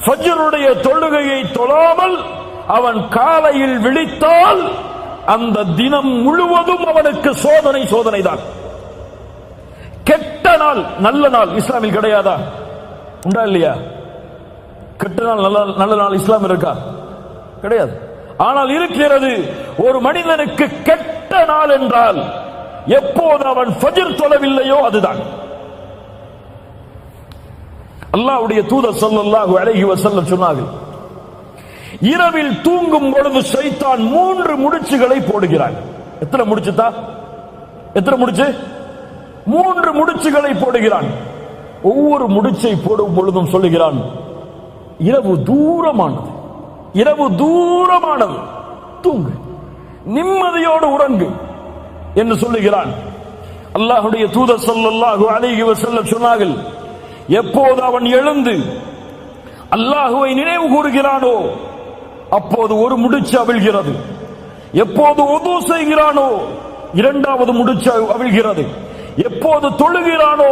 ஃபஜ்ருடைய தொழுகையை தொழாமல் அவன் காலையில் விழித்தால் அந்த தினம் முழுவதும் அவனுக்கு சோதனை தான். கெட்ட நாள் நல்ல நாள் இஸ்லாமில் கிடையாதா? உண்டா இல்லையா? கெட்ட நாள் நல்ல நாள் இஸ்லாம் இருக்கா? கிடையாது. ஆனால் இருக்கிறது. ஒரு மனிதனுக்கு கெட்ட நாள் என்றால் எப்போது அவன் ஃபஜ்ர் தொழவில்லையோ அதுதான். அல்லாஹ்வுடைய தூதர் ஸல்லல்லாஹு அலைஹி வஸல்லம் சொன்னார்கள், இரவில் தூங்கும் பொழுது ஷைத்தான் 3 முடிச்சுகளை போடுகிறான். எத்தனை முடிச்சுதா? எத்தனை முடிச்சு? 3 முடிச்சுகளை போடுகிறான். ஒவ்வொரு முடிச்சை போடும் பொழுதும் சொல்லுகிறான், இரவு தூரமானது, இரவு தூரமானது, தூங்கு, நிம்மதியோடு உறங்கு என்று சொல்லுகிறான். அல்லாஹ்வுடைய தூதர் ஸல்லல்லாஹு அலைஹி வஸல்லம் சொன்னார்கள், எப்போது அவன் எழுந்து அல்லாஹ்வை நினைவு கூறுகிறானோ அப்போது ஒரு முடிச்சு அவிழ்கிறது. எப்போது உது செய்கிறானோ 2வது முடிச்சு அவிழ்கிறது. எப்போது தொழுகிறானோ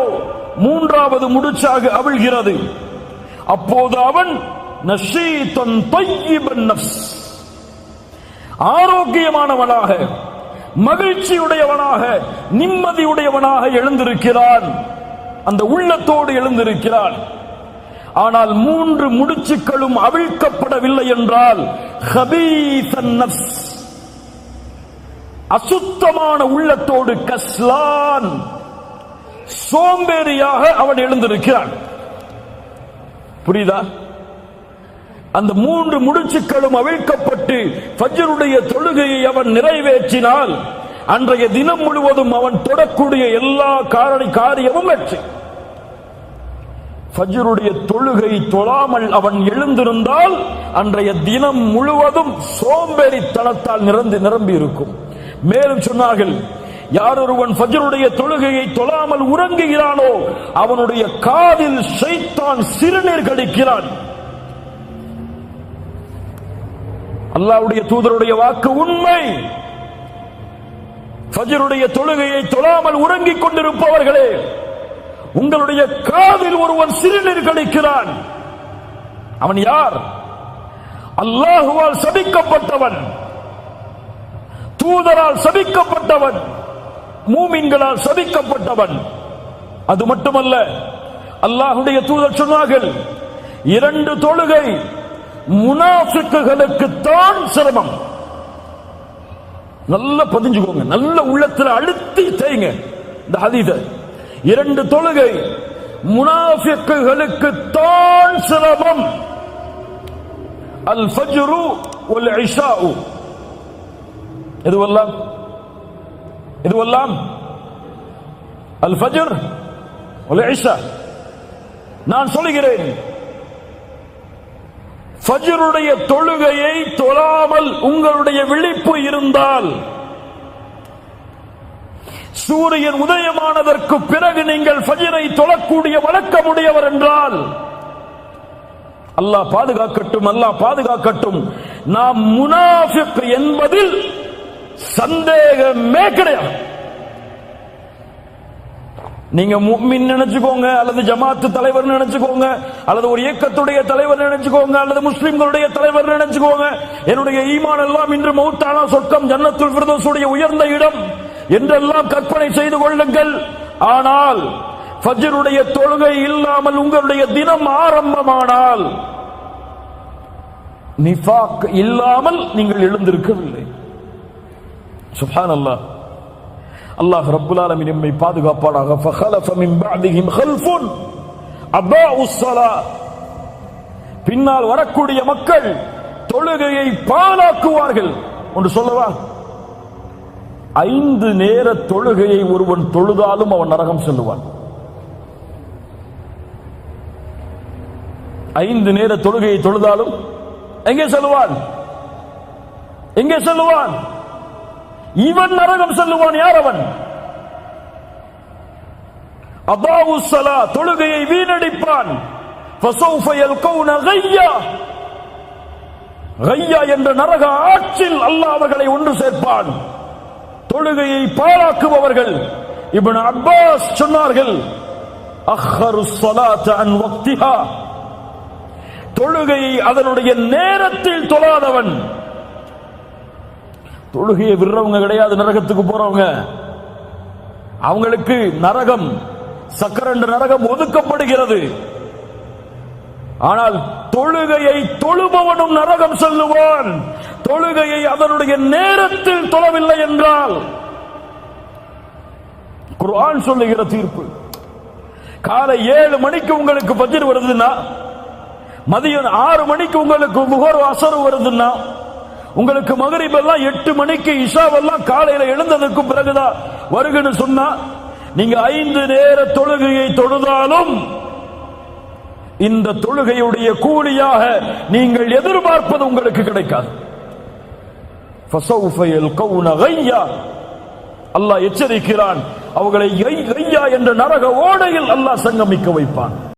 3வது முடிச்சாக அவிழ்கிறது. அப்போது அவன் நஷீதன் தய்யிபன் நஃப்ஸ், ஆரோக்கியமானவனாக, மகிழ்ச்சியுடையவனாக, நிம்மதியுடையவனாக எழுந்திருக்கிறான். அந்த உள்ளத்தோடு எழுந்திருக்கிறான். ஆனால் 3 முடிச்சுக்களும் அவிழ்க்கப்படவில்லை என்றால் ஹபீஸன் நஃப்ஸ், அசுத்தமான உள்ளத்தோடு, கஸ்லான், சோம்பேறியாக அவன் எழுந்திருக்கிறான். புரியுதா? அந்த 3 முடிச்சுக்களும் அவிழ்க்கப்பட்டு ஃபஜ்ருடைய தொழுகையை அவன் நிறைவேற்றினால் அன்றைய தினம் முழுவதும் அவன் தொடக்கூடிய எல்லா காரியமும் வெற்றி. ஃபஜ்ருடைய தொழுகை தொழாமல் அவன் எழுந்திருந்தால் அன்றைய தினம் முழுவதும் சோம்பேறித்தனத்தால் நிரம்பி இருக்கும். மேலும் சொன்னார்கள், யார் ஒருவன் ஃபஜ்ருடைய தொழுகையை தொழாமல் உறங்குகிறானோ அவனுடைய காதில் ஷைத்தான் சிறுநீர் கடிக்கிறான். அல்லாஹ்வுடைய தூதருடைய வாக்கு உண்மை. ஃபஜ்ருடைய தொழுகையை தொழாமல் உறங்கிக் கொண்டிருப்பவர்களே, உங்களுடைய காதில் ஒருவன் சிறுநீர் கடிக்கிறான். அவன் யார்? அல்லாஹுவால் சபிக்கப்பட்டவன், தூதரால் சபிக்கப்பட்டவன், மூமின்களால் சபிக்கப்பட்டவன். அது மட்டுமல்ல, அல்லாஹ்வுடைய தூதர் சொன்னார்கள், 2 தொழுகை முனாஃபிக்குகளுக்கு தான் சிரமம். நல்ல பதிஞ்சுக்கோங்க, நல்ல உள்ளத்தில் அழுத்தி தேய்ங்க இந்த ஹதீஸை. 2 தொழுகை முனாஃபிக்குகளுக்கு தான் சிரமம். அல் ஃபஜ்ரு வல் இஷாஉ, இதுவெல்லாம் அல் ஃபஜ்ர் வல் இஷா. நான் சொல்கிறேன், ஃபஜ்ருடைய தொழுகையை தொழாமல் உங்களுடைய விழிப்பு இருந்தால், சூரியன் உதயமானதற்கு பிறகு நீங்கள் ஃபஜ்ரை தொழக்கூடிய வழக்கமுடையவர் என்றால், அல்லாஹ் பாதுகாக்கட்டும், அல்லாஹ் பாதுகாக்கட்டும், நாம் முனாஃபிக் என்பதில் சந்தேகமே கிடையாது. நீங்க முஃமின் நினைச்சுக்கோங்க, அல்லது ஜமாத்து தலைவர் நினைச்சுக்கோங்க, அல்லது ஒரு இயக்கத்துடைய தலைவர் நினைச்சுக்கோங்க, அல்லது முஸ்லிம்களுடைய தலைவர் நினைச்சுக்கோங்க, என்னுடைய ஈமான் எல்லாம் இன்று மௌத்தானா சொர்க்கம் ஜன்னத்துல் ஃபிர்தௌஸுடைய உயர்ந்த இடம் என்றெல்லாம் கற்பனை செய்து கொள்ளுங்கள். ஆனால் ஃபஜ்ருடைய தொழுகை இல்லாமல் உங்களுடைய தினம் ஆரம்பமானால், நிஃபாக் இல்லாமல் நீங்கள் எழுந்திருக்கவில்லை. சுப்ஹானல்லாஹ். அல்லாஹ் ரப்புல் ஆலமீன் நம்மை பாதுகாப்பானாக. ஃபഖலஃப மின் பஅதிஹிம் கல்ஃபுன் அதாஉஸ் ஸலாத், பின்னால் வரக்கூடிய மக்கள் தொழுகையை பாழாக்குவார்கள். ஒன்று சொல்லவா? 5 நேர தொழுகையை ஒருவன் தொழுதாலும் அவன் நரகம் செல்லுவான். 5 நேர தொழுகையை தொழுதாலும் எங்கே செல்லுவான்? எங்கே செல்லுவான்? இவன் நரகம் செல்லுவான். யார் அவன்? அதாஉஸ் ஸலாத், தொழுகையை வீணடிப்பான். ஃபஸௌஃப யல்கௌன கய்யா, கய்யா என்ற நரக ஆற்றில் அல்லாஹ் அவர்களை ஒன்று சேர்ப்பான். தொழுகையை பாழாக்குபவர்கள். இப்னு அப்பாஸ் சொன்னார்கள், அக்ஹரு ஸலாத அன் வக்திஹா, தொழுகையை அதனுடைய நேரத்தில் தொழாதவன், தொழுகையை விடுறவங்க கிடையாது நரகத்துக்கு போறவங்க. அவங்களுக்கு நரகம், சக்கரண்டு நரகம் ஒதுக்கப்படுகிறது. ஆனால் தொழுகையை தொழுபவனும் நரகம் செல்லுவான். தொழுகையை அதனுடைய நேரத்தில் தொழவில்லை என்றால் குர்ஆன் சொல்லுகிற தீர்ப்பு. காலை 7 மணிக்கு உங்களுக்கு ஃபஜ்ர் வருதுன்னா, மதியம் 6 மணிக்கு உங்களுக்கு முஹர் அஸர் வருதுன்னா, உங்களுக்கு மக்ரிப் எல்லாம் 8 மணிக்கு, இஷாவெல்லாம் காலையில எழுந்ததுக்கு பிறகுதான் வருகுன்னு சொன்னா, நீங்க 5 நேர தொழுகையை தொழுதாலும் இந்த தொழுகையுடைய கூலியாக நீங்கள் எதிர்பார்ப்பது உங்களுக்கு கிடைக்காது. ஃபஸௌஃப யல்கௌன கய்யா, அல்லாஹ் எச்சரிக்கிறான். அவர்களை கையா என்ற நரக ஓடையில் அல்லாஹ் சங்கமிக்க வைப்பான்.